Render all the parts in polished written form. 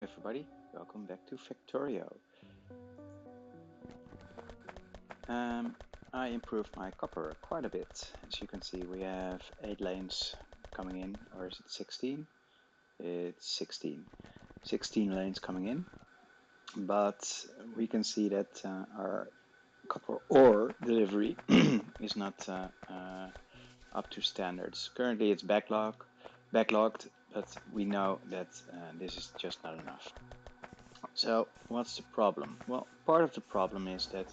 Everybody, welcome back to Factorio. I improved my copper quite a bit. As you can see, we have 8 lanes coming in, or is it 16? It's 16. 16 lanes coming in, but we can see that our copper ore delivery is not up to standards. Currently it's backlogged, but we know that this is just not enough. So what's the problem? Well, part of the problem is that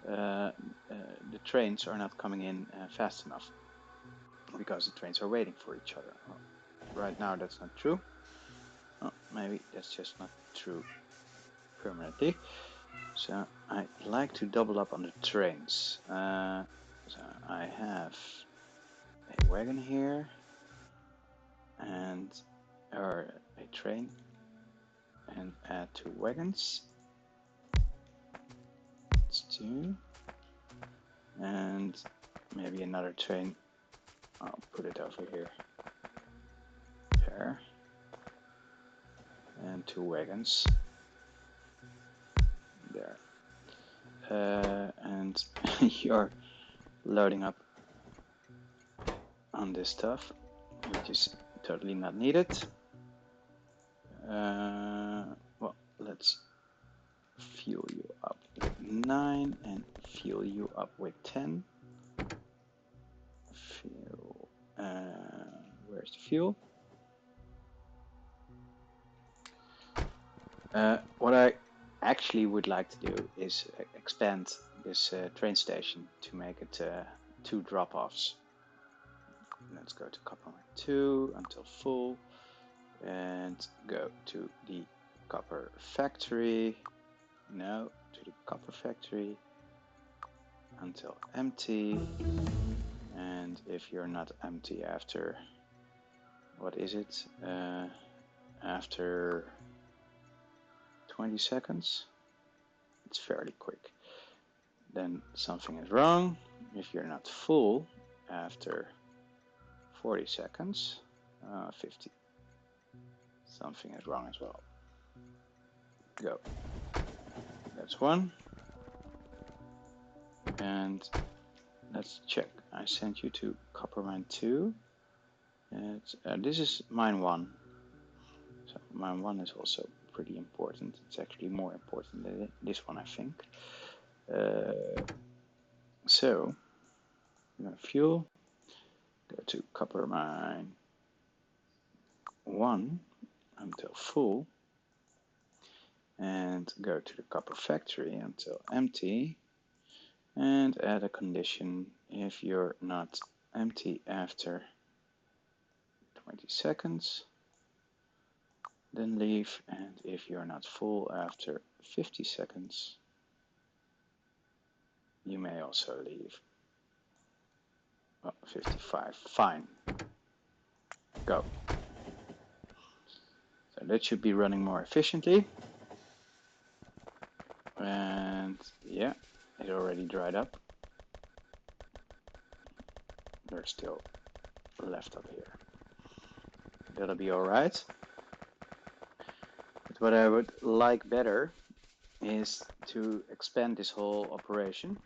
the trains are not coming in fast enough because the trains are waiting for each other. Well, right now that's not true. Well, maybe that's just not true permanently. So I like to double up on the trains. So I have a wagon here and or a train and add 2 wagons. That's 2. And maybe another train. I'll put it over here. There. And 2 wagons. There. And you're loading up on this stuff, which is totally not needed. Well, let's fuel you up with 9 and fuel you up with 10. Fuel. Where's the fuel? What I actually would like to do is expand this train station to make it 2 drop-offs. Let's go to copper mine 2 until full and go to the copper factory. No, to the copper factory until empty. And if you're not empty after, what is it? After 20 seconds, it's fairly quick. Then something is wrong. If you're not full after 40 seconds, 50. Something is wrong as well. Go. That's 1. And let's check. I sent you to copper mine 2. This is mine 1. So mine 1 is also pretty important. It's actually more important than this one, I think. So I'm gonna fuel. Go to copper mine 1 until full. And go to the copper factory until empty. And add a condition: if you're not empty after 20 seconds, then leave, and if you're not full after 50 seconds, you may also leave. Well, 55, fine. Go. So that should be running more efficiently. And yeah, it already dried up. There's still left up here. That'll be alright. But what I would like better is to expand this whole operation.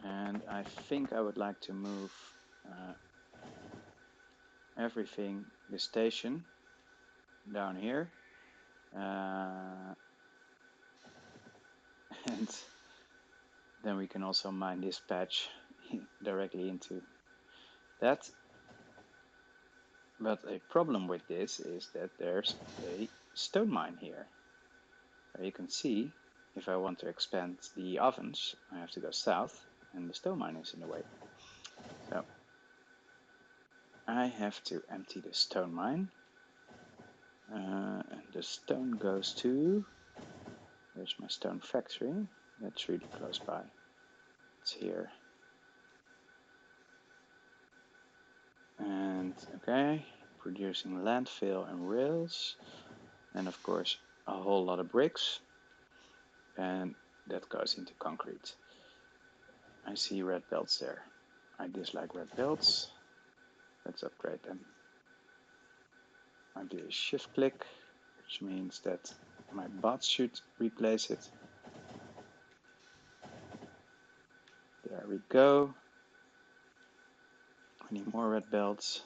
And I think I would like to move everything, the station, down here. And then we can also mine this patch directly into that. But a problem with this is that there's a stone mine here. You can see, if I want to expand the ovens, I have to go south, and the stone mine is in the way. So I have to empty the stone mine. And the stone goes to, there's my stone factory. That's really close by. It's here. And okay, producing landfill and rails. And of course, a whole lot of bricks. And that goes into concrete. I see red belts there. I dislike red belts. Let's upgrade them. I do a shift click, which means that my bots should replace it. There we go. Any more red belts?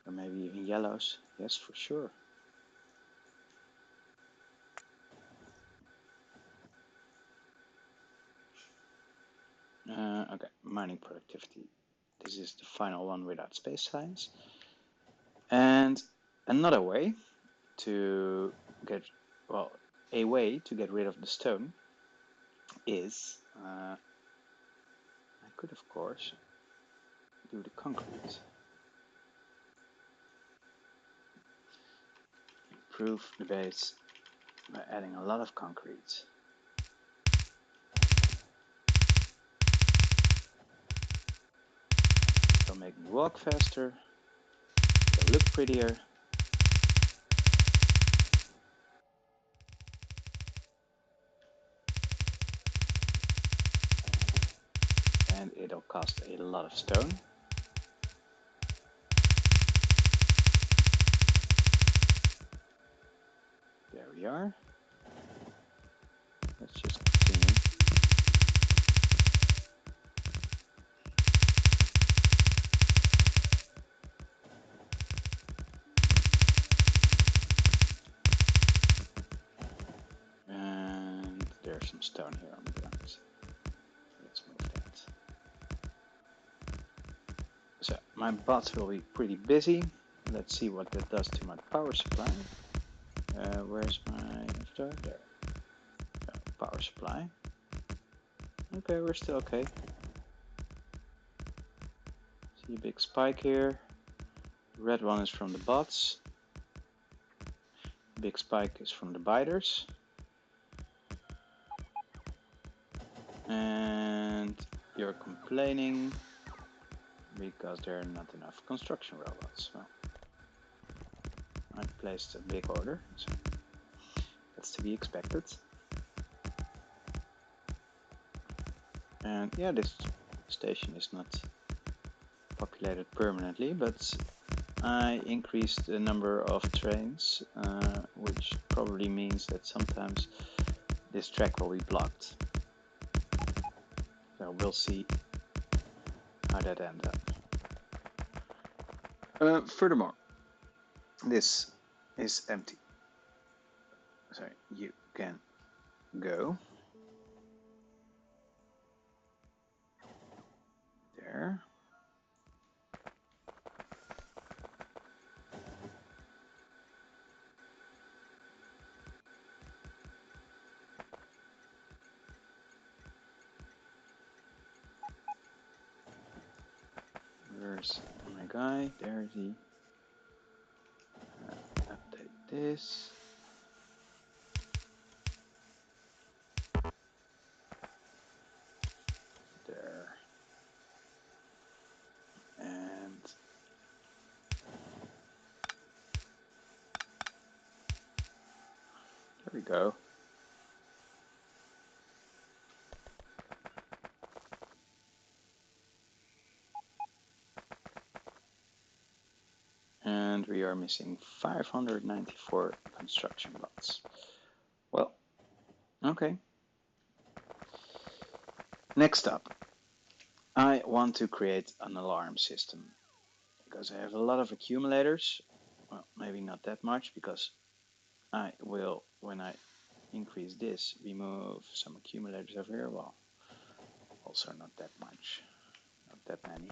Or maybe even yellows? Yes, for sure. Okay, mining productivity. This is the final one without space science. And another way to get, well, a way to get rid of the stone is, I could of course do the concrete. Improve the base by adding a lot of concrete. It'll make me walk faster, it'll look prettier. And it'll cost a lot of stone. There we are. Let's just continue. And there's some stone here on the ground. Let's move that. So my bots will be pretty busy. Let's see what that does to my power supply. Where's my avatar? There. Power supply. Okay, we're still okay. See a big spike here. Red one is from the bots. Big spike is from the biters. And you're complaining because there are not enough construction robots. Well, I placed a big order, so that's to be expected. And yeah, this station is not populated permanently, but I increased the number of trains, which probably means that sometimes this track will be blocked. So we'll see how that ends up. Furthermore, this is empty. So you can go there. Where's my guy? There's he. Update this. There. And there we go. And we are missing 594 construction bots. Well, okay. Next up, I want to create an alarm system because I have a lot of accumulators. Well, maybe not that much because I will, when I increase this, remove some accumulators over here. Well, also not that much, not that many.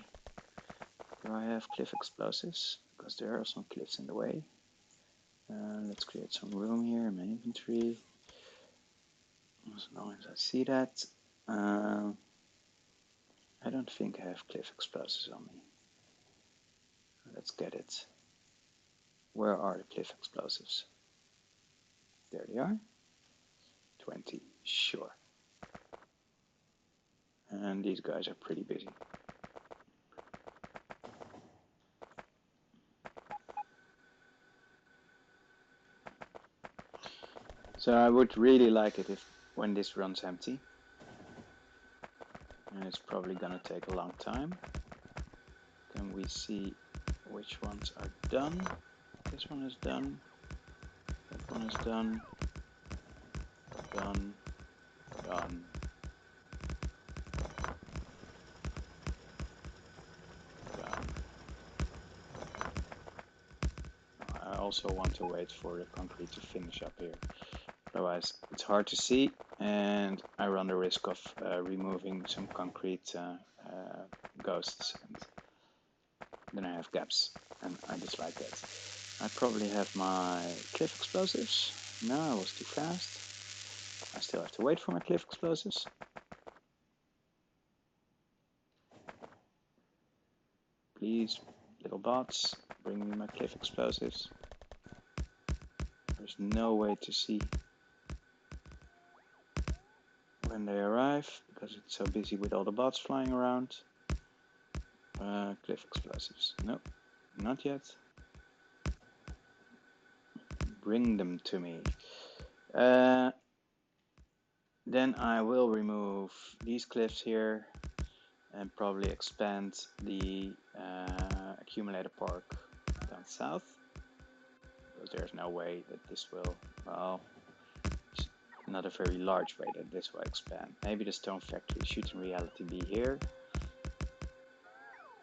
Do I have cliff explosives? Because there are some cliffs in the way. Let's create some room here in my inventory. As long as I see that. I don't think I have cliff explosives on me. Let's get it. Where are the cliff explosives? There they are. 20, sure. And these guys are pretty busy. So I would really like it if when this runs empty. And it's probably gonna take a long time. Can we see which ones are done? This one is done. That one is done. Done. Done. Done. I also want to wait for the concrete to finish up here. Otherwise, it's hard to see, and I run the risk of removing some concrete ghosts, and then I have gaps, and I dislike that. I probably have my cliff explosives. No, I was too fast. I still have to wait for my cliff explosives. Please, little bots, bring me my cliff explosives. There's no way to see when they arrive because it's so busy with all the bots flying around. Cliff explosives. Nope, not yet. Bring them to me. Then I will remove these cliffs here and probably expand the accumulator park down south, because there's no way that this will, well, it's not a very large way that this will expand. Maybe the stone factory should in reality be here,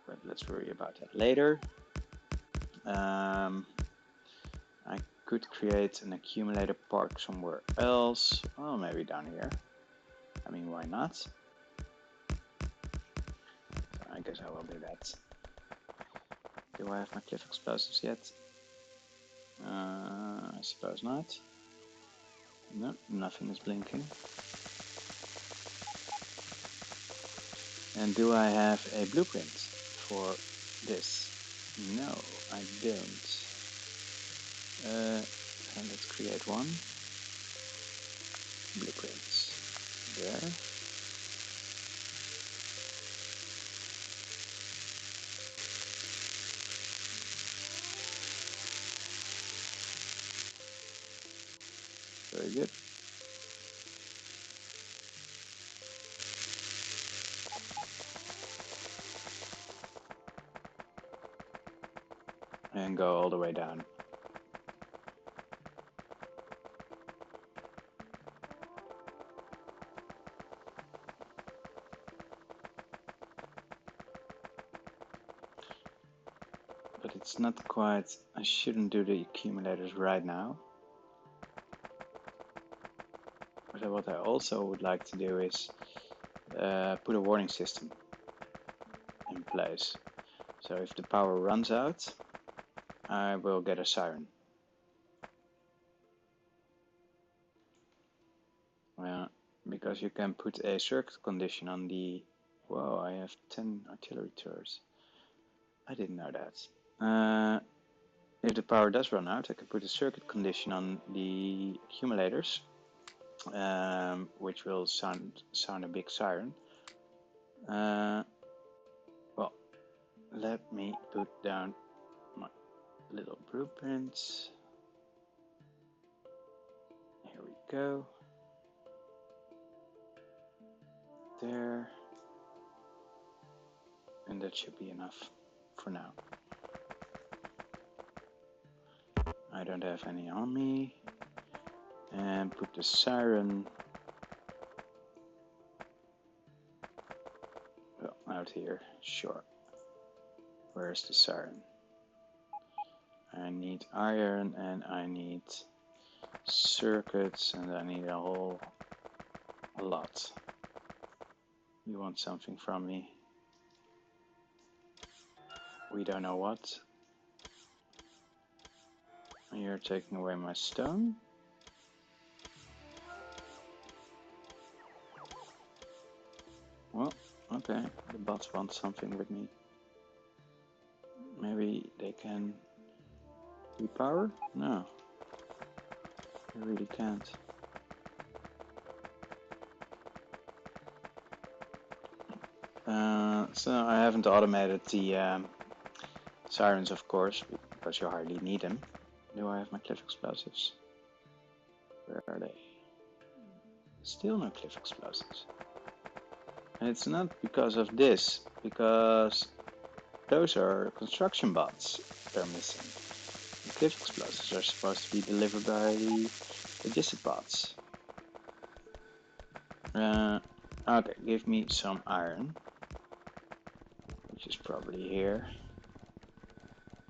but let's worry about that later. I could create an accumulator park somewhere else. Oh, maybe down here. I mean, why not? So I guess I will do that. Do I have my cliff explosives yet? I suppose not. No, nothing is blinking. And do I have a blueprint for this? No, I don't. Let's create one. Blueprints. There. Very good. And go all the way down. But it's not quite, I shouldn't do the accumulators right now. But what I also would like to do is put a warning system in place. So if the power runs out, I will get a siren. Because you can put a circuit condition on the... Whoa, I have 10 artillery turrets. I didn't know that. If the power does run out, I can put a circuit condition on the accumulators, which will sound a big siren. Well, let me put down my little blueprints. Here we go. There. And that should be enough for now. I don't have any on me. And put the siren out here. Sure. Where's the siren? I need iron and I need circuits and I need a whole lot. You want something from me? We don't know what. You're taking away my stone. Well, okay, the bots want something with me. Maybe they can repower? No, they really can't. So I haven't automated the sirens, of course, because you hardly need them. Do I have my cliff explosives? Where are they? Still no cliff explosives. And it's not because of this, because those are construction bots they're missing. The cliff explosives are supposed to be delivered by the logistic okay, give me some iron, which is probably here.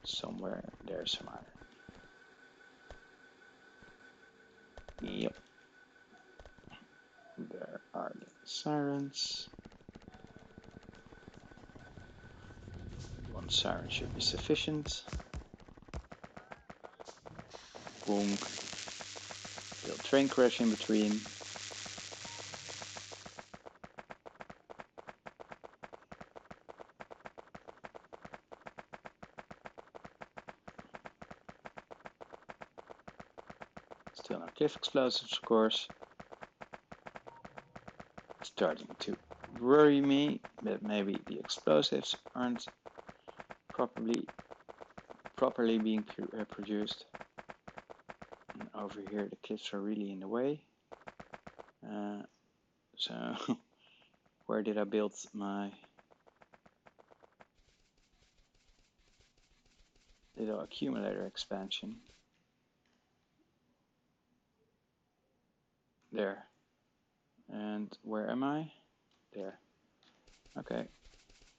Somewhere there's some iron. Yep. There are the sirens. One siren should be sufficient. Bonk. Little train crash in between. Still no cliff explosives, of course. Starting to worry me that maybe the explosives aren't properly being produced. And over here the cliffs are really in the way. So where did I build my little accumulator expansion? There. And where am I? There. Okay.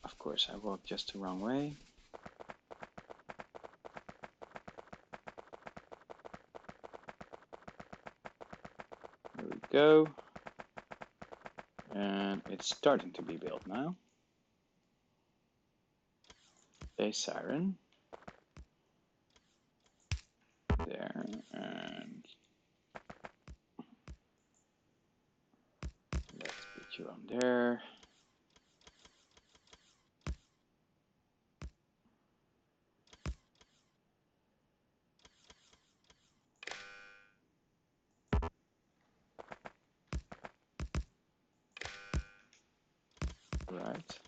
Of course I walked just the wrong way. Here we go. And it's starting to be built now. A siren. There. And let's put you on there. Right.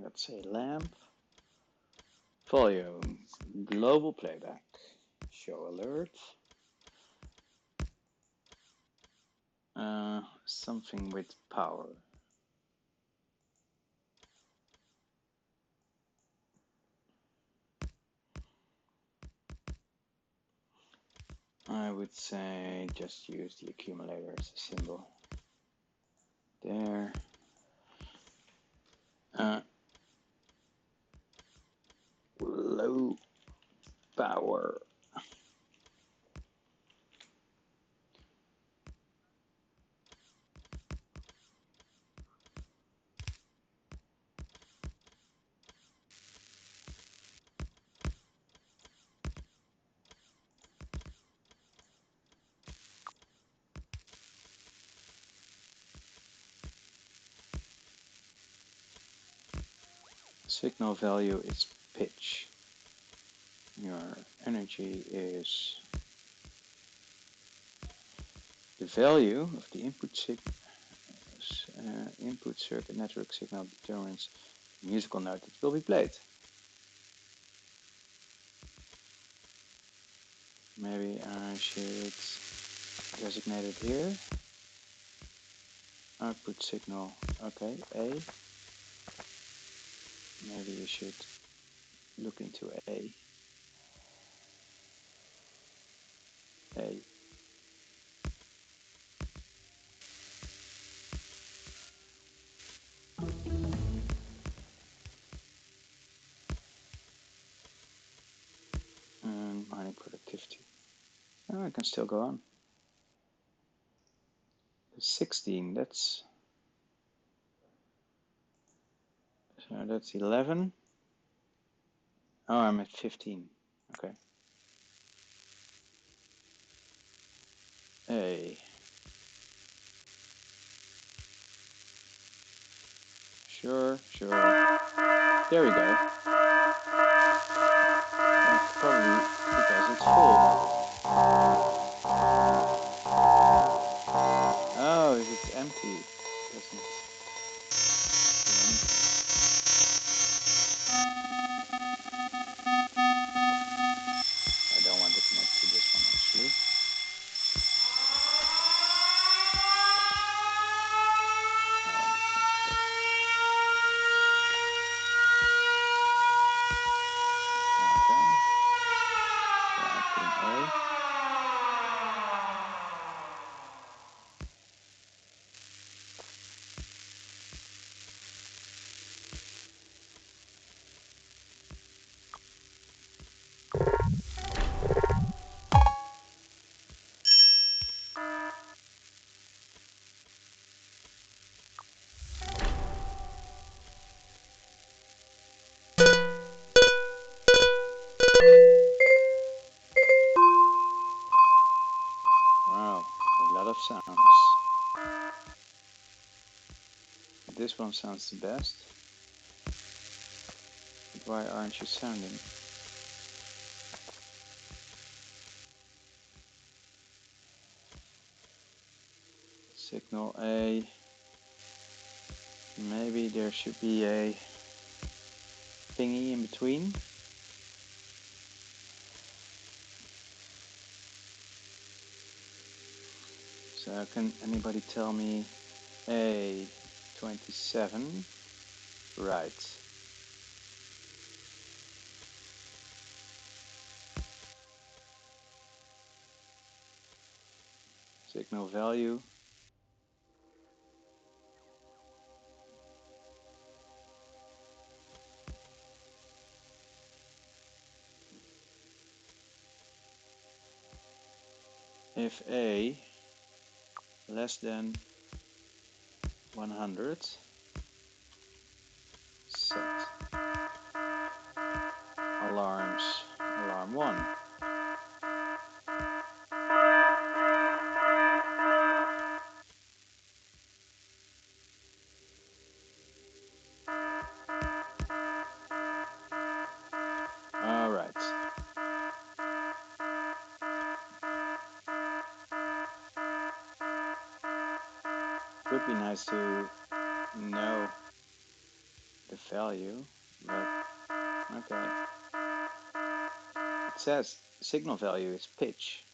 That's a lamp. Volume. Global playback. Show alert. Something with power. I would say just use the accumulator as a symbol. There. Low power. Signal value is pitch. Your energy is the value of the input circuit network signal determines the musical note that will be played. Maybe I should designate it here. Output signal, okay, A. Maybe you should look into A. A. And mining productivity. Oh, I can still go on. 16, that's 11. Oh, I'm at 15. Okay. A. Sure. There we go. That's probably because it's full. Oh, if it's empty, it doesn't do anything. I don't want to connect to this one actually. I want to connect to this. A. Wow, a lot of sounds. This one sounds the best. But why aren't you sounding? Signal A. Maybe there should be a thingy in between. So can anybody tell me A27? Right. Signal value. If A less than 100, set alarms, alarm 1. Alright. Would be nice to know the value, but okay. It says signal value is pitch.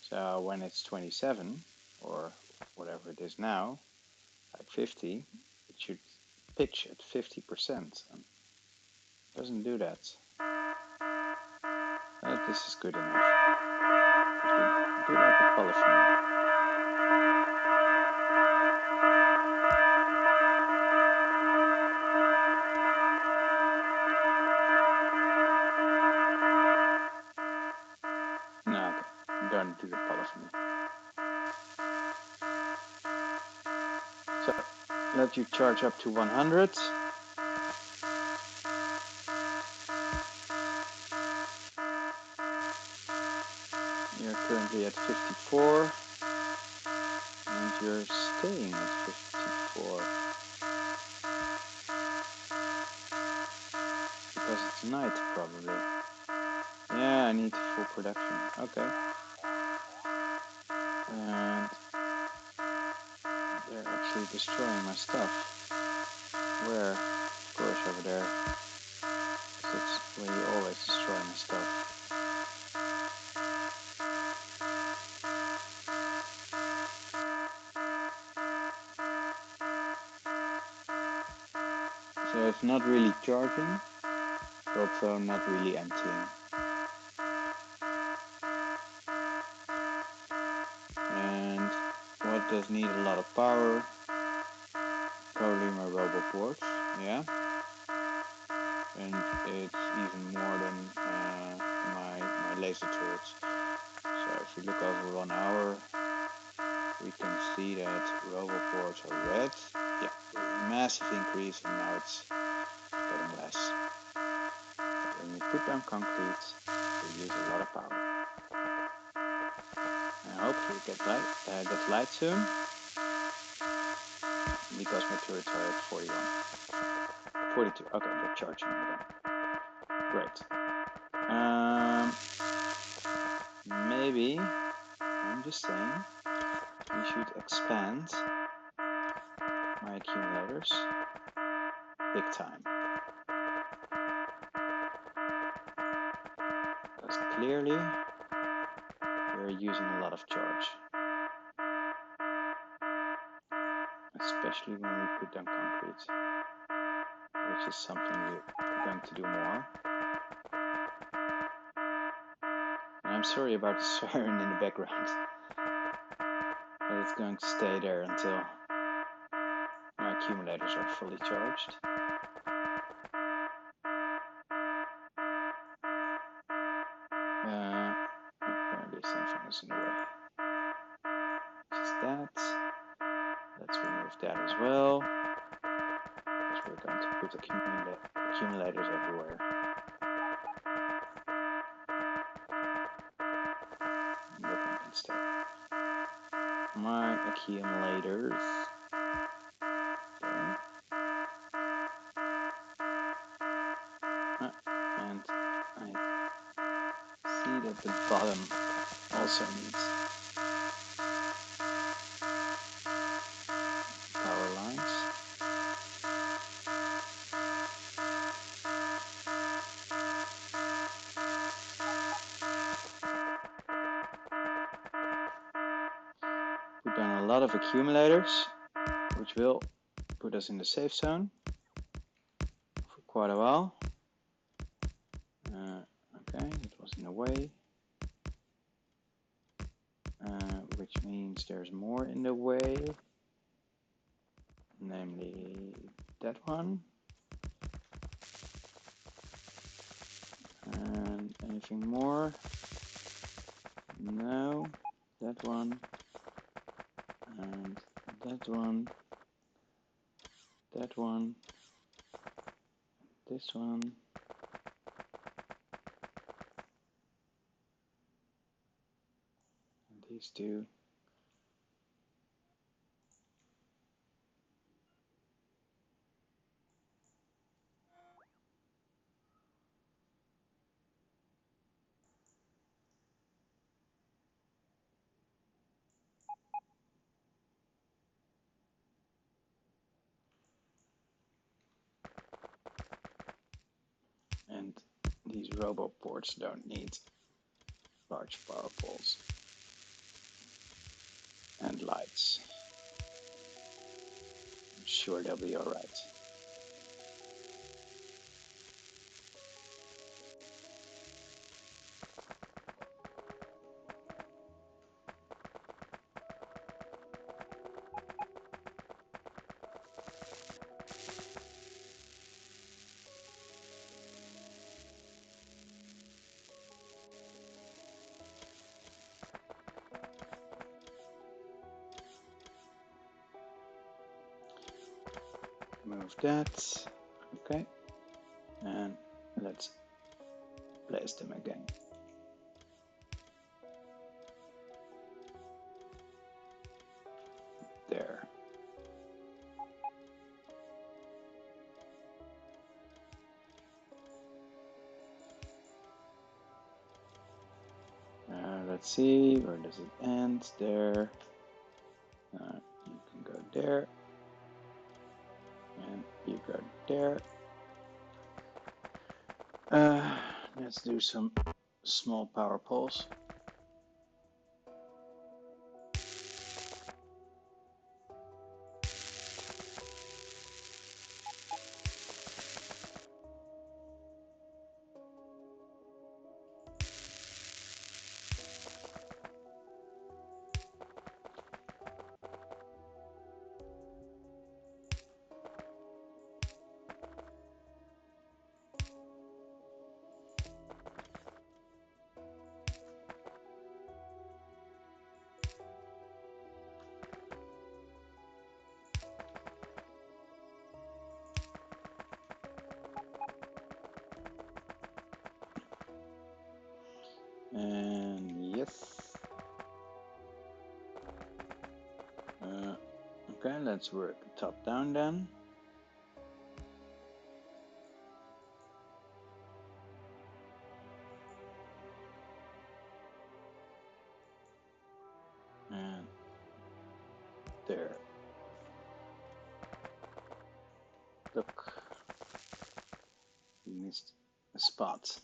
So when it's 27, or whatever it is now, like 50, it should pitch at 50%. It doesn't do that. But this is good enough. Do like a polyphony. No, okay. Don't do the polyphony. So let you charge up to 100. You're currently at 54, and you're staying at 54 because it's night probably. Yeah, I need full production. Okay. And they're actually destroying my stuff. Where? Of course, over there. That's where you always destroy my stuff. So it's not really charging, but also not really emptying. And what does need a lot of power? Probably my robo ports, yeah. And it's even more than my laser turrets. So if we look over 1 hour, we can see that robo ports are red. Yeah, massive increase, and now it's getting less. When you put down concrete, you use a lot of power. And hopefully get light soon, because my turrets are at 41. 42, okay, they're charging again. Great. Maybe, I'm just saying, we should expand my accumulators big time. Because clearly, we're using a lot of charge. Especially when we put down concrete, which is something we're going to do more. And I'm I'm sorry about the siren in the background, but it's going to stay there until my accumulators are fully charged. Apparently something is in the way. Just that. Let's remove that as well, because we're going to put accumulators everywhere. And that one can stay. My accumulators. There. And I see that the bottom also needs power lines. Put down a lot of accumulators, which will put us in the safe zone for quite a while. Okay, it was in the way, which means there's more in the way, namely that one. And anything more? No, that one, and that one, that one, this one, and these two. And these robot ports don't need large power poles and lights. I'm sure they'll be alright. Move that. Okay. And let's place them again. There. Let's see, where does it end? There. You can go there. And you go there. Let's do some small power poles. And yes. Okay, let's work top down then. And there. Look, we missed a spot.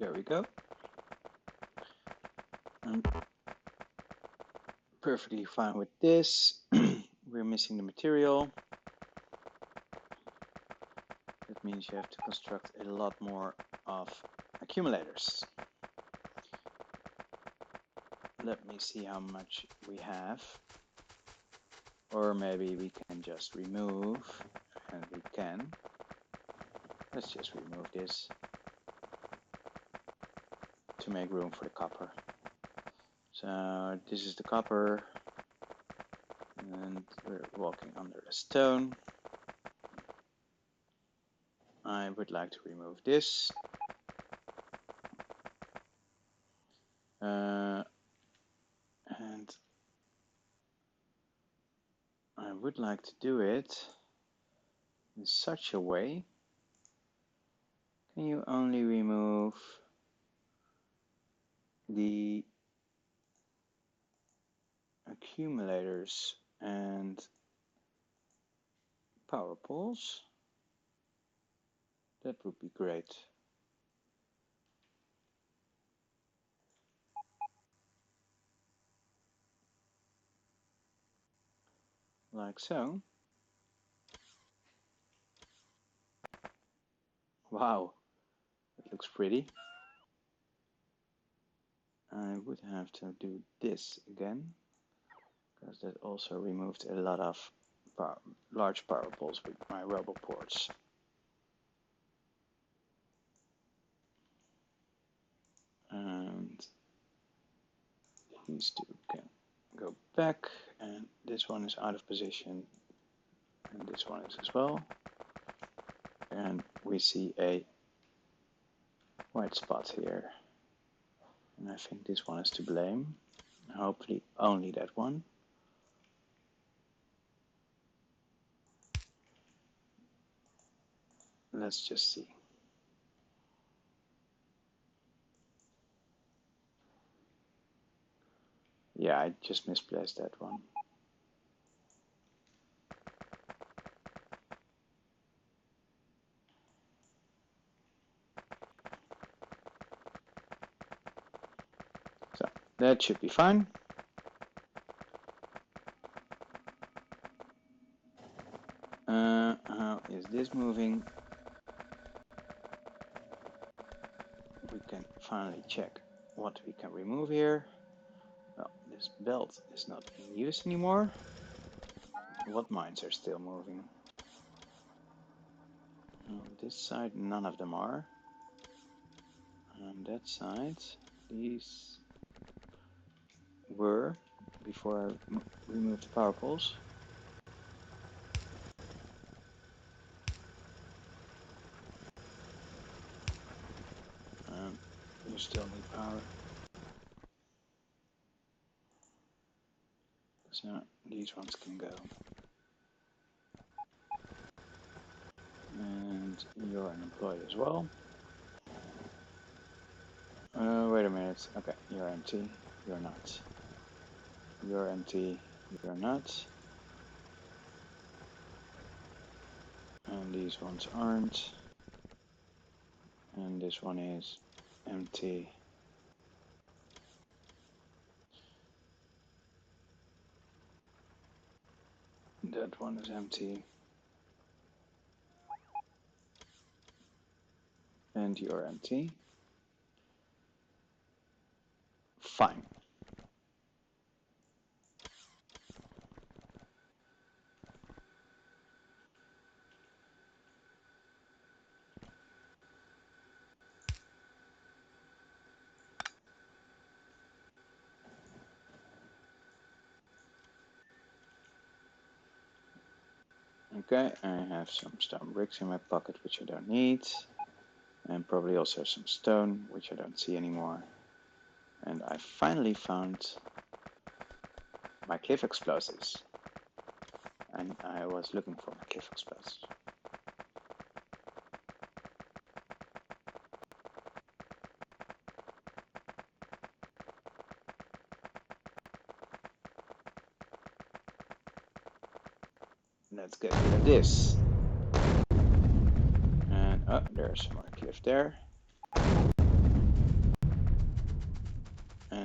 There we go. I'm perfectly fine with this. We're missing the material. That means you have to construct a lot more of accumulators. Let me see how much we have. Or maybe we can just remove, and we can. Let's just remove this to make room for the copper. So this is the copper, and we're walking under a stone. I would like to remove this. And I would like to do it in such a way. Can you only remove the accumulators and power poles? That would be great. Like so. Wow, that looks pretty. I would have to do this again, because that also removed a lot of large power poles with my rubber ports. And these two can go back, and this one is out of position, and this one is as well. And we see a white spot here, and I think this one is to blame. Hopefully only that one. Let's just see. Yeah, I just misplaced that one. So that should be fine. How is this moving? We can finally check what we can remove here. Well, this belt is not in use anymore. What mines are still moving? On this side, none of them are. On that side, these were before I removed the power poles. You still need power. So these ones can go. And you're an employee as well. Wait a minute. Okay, you're empty. You're not. You're empty. You're not. And these ones aren't. And this one is empty. That one is empty. And you're empty. Fine. Okay, I have some stone bricks in my pocket which I don't need. And probably also some stone which I don't see anymore. And I finally found my cliff explosives. And I was looking for my cliff explosives. Let's get rid of this. And oh, there's some more cliff there.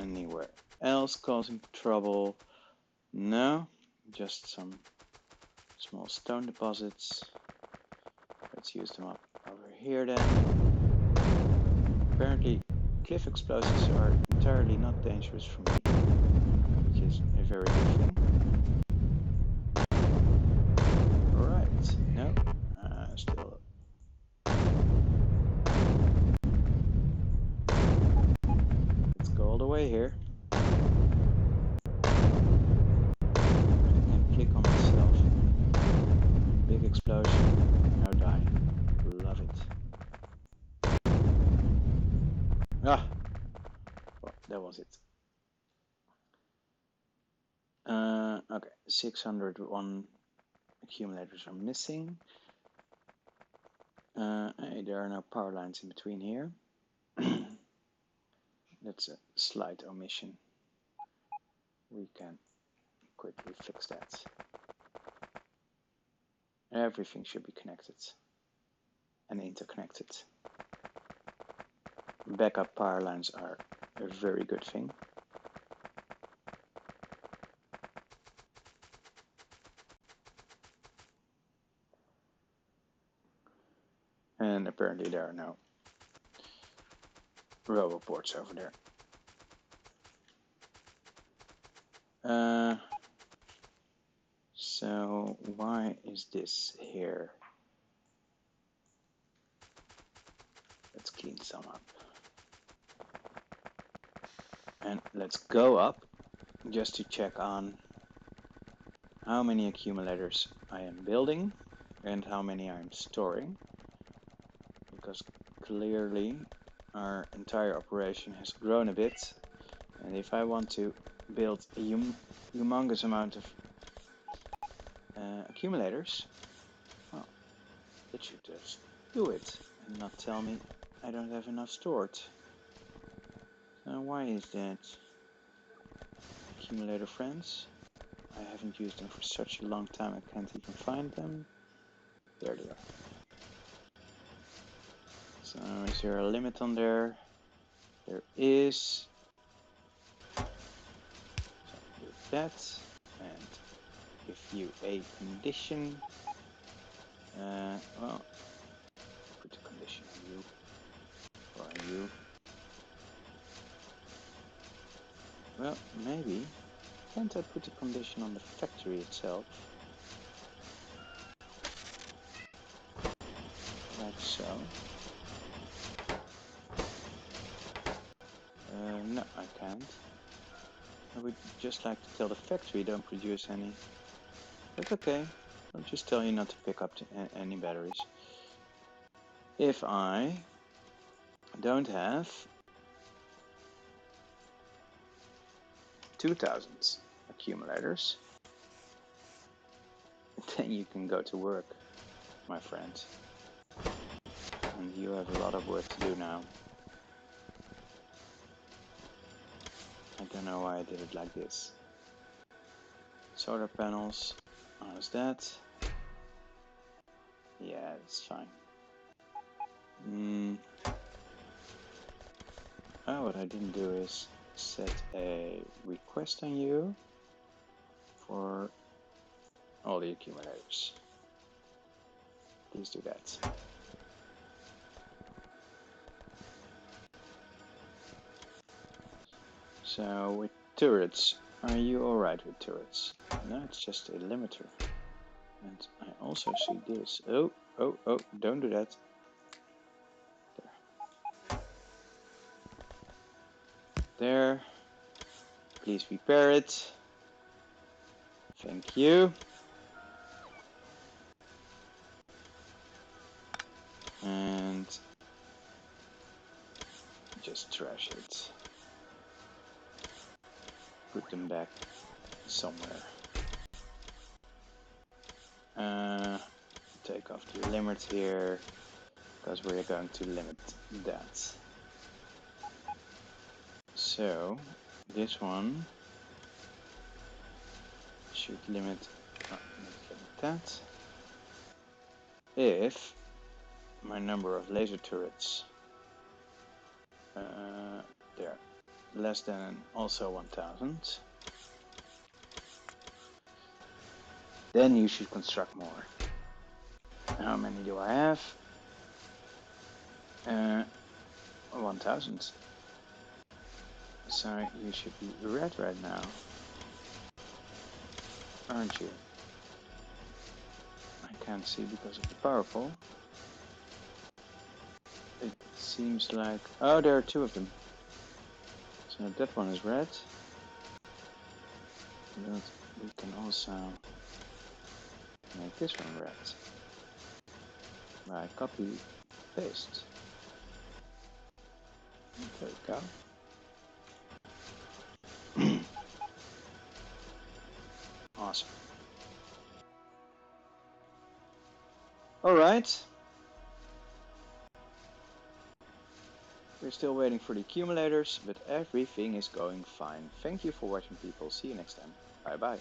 Anywhere else causing trouble? No, just some small stone deposits. Let's use them up over here then. Apparently cliff explosives are entirely not dangerous for me, which is a very good thing. Alright, no, still. Let's go all the way here. I can click on myself. Big explosion, now die. Love it. Ah, well, that was it. Okay, 601 accumulators are missing. Hey, there are no power lines in between here. That's a slight omission. We can quickly fix that. Everything should be connected and interconnected. Backup power lines are a very good thing. And apparently there are no roboports over there. So why is this here? Let's clean some up. And let's go up just to check on how many accumulators I am building and how many I'm storing. Because clearly our entire operation has grown a bit. And if I want to build a humongous amount of accumulators, well, it should just do it and not tell me I don't have enough stored. So why is that? Accumulator friends. I haven't used them for such a long time I can't even find them. There they are. So is there a limit on there? There is. So do that and give you a condition. Well, put a condition on you or on you. Well, maybe. Can't I put a condition on the factory itself? Like so. No, I can't. I would just like to tell the factory don't produce any. But okay, I'll just tell you not to pick up any batteries. If I don't have 2000 accumulators, then you can go to work, my friend. And you have a lot of work to do now. I don't know why I did it like this. Solar panels, how's that? Yeah, it's fine. Oh, what I didn't do is set a request on you for all the accumulators. Please do that. So with turrets, are you alright with turrets? No, it's just a limiter. And I also see this. Oh, don't do that. There. Please repair it. Thank you. And just trash it. Put them back somewhere. Take off the limit here, because we're going to limit that. So this one should limit, that. If my number of laser turrets there less than also 1000. Then you should construct more. How many do I have? 1000. So you should be red right now, aren't you? I can't see because of the power pole. It seems like... Oh, there are two of them. So that one is red. But we can also make this one red. By copy, paste. There we go. Awesome. Alright. We're still waiting for the accumulators, but everything is going fine. Thank you for watching, people. See you next time. Bye bye.